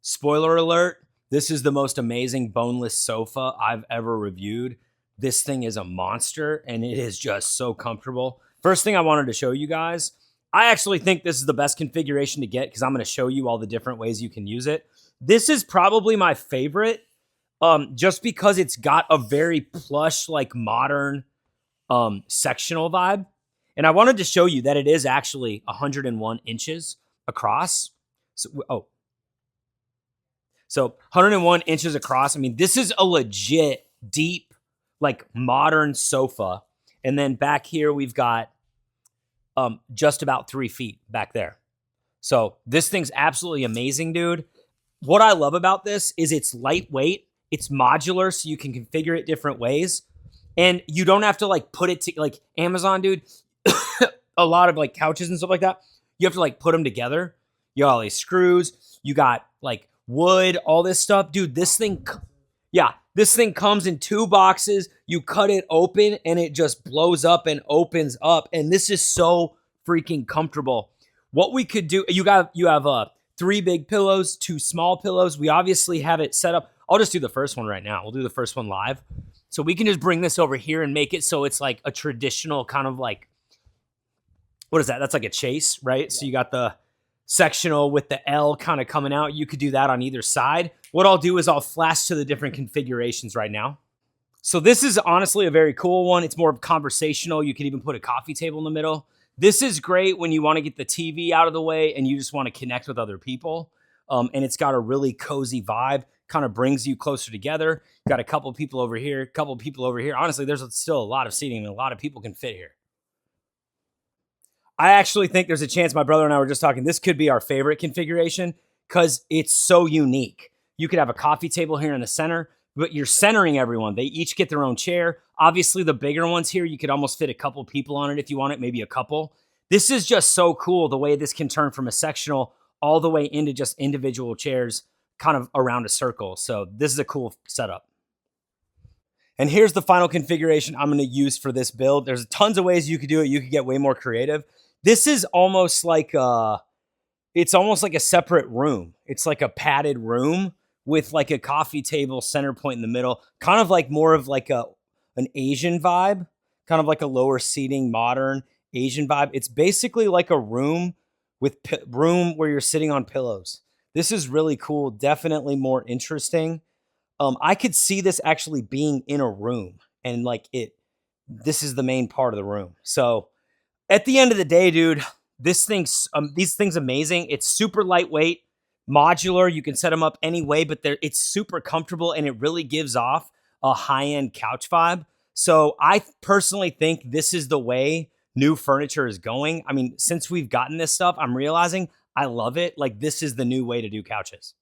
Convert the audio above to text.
Spoiler alert, this is the most amazing boneless sofa I've ever reviewed. This thing is a monster and it is just so comfortable. First thing I wanted to show you guys, I actually think this is the best configuration to get because I'm going to show you all the different ways you can use it. This is probably my favorite just because it's got a very plush, like modern sectional vibe. And I wanted to show you that it is actually 101 inches across. So 101 inches across. I mean, this is a legit deep, like modern sofa. And then back here, we've got just about 3 feet back there. So this thing's absolutely amazing, dude. What I love about this is it's lightweight. It's modular, so you can configure it different ways. And you don't have to like put it to like Amazon, dude. A lot of like couches and stuff like that. You have to like put them together. You got all these screws. You got like wood, all this stuff. Dude, this thing comes in 2 boxes. You cut it open and it just blows up and opens up. And this is so freaking comfortable. What we could do, you have 3 big pillows, 2 small pillows. We obviously have it set up. I'll just do the first one right now. We'll do the first one live. So we can just bring this over here and make it so it's like a traditional kind of like, what is that? That's like a Chaise, right? Yeah. So you got the sectional with the L kind of coming out. You could do that on either side. What I'll do is I'll flash to the different configurations right now. So this is honestly a very cool one. It's more conversational. You can even put a coffee table in the middle. This is great when you want to get the TV out of the way and you just want to connect with other people. And it's got a really cozy vibe, kind of brings you closer together. Got a couple people over here, a couple people over here. Honestly, there's still a lot of seating and a lot of people can fit here. I actually think there's a chance, my brother and I were just talking, this could be our favorite configuration because it's so unique. You could have a coffee table here in the center, but you're centering everyone. They each get their own chair. Obviously, the bigger ones here, you could almost fit a couple people on it if you want it, maybe a couple. This is just so cool the way this can turn from a sectional all the way into just individual chairs kind of around a circle. So this is a cool setup. And here's the final configuration I'm going to use for this build. There's tons of ways you could do it. You could get way more creative. This is almost like it's almost like a separate room. It's like a padded room with like a coffee table center point in the middle, kind of like more of like an Asian vibe, kind of like a lower seating, modern Asian vibe. It's basically like a room with room where you're sitting on pillows. This is really cool. Definitely more interesting. I could see this actually being in a room and like this is the main part of the room. So at the end of the day, dude, these things amazing. It's super lightweight, modular. You can set them up any way, but it's super comfortable and it really gives off a high-end couch vibe. So I personally think this is the way new furniture is going. I mean, since we've gotten this stuff, I'm realizing I love it. Like this is the new way to do couches.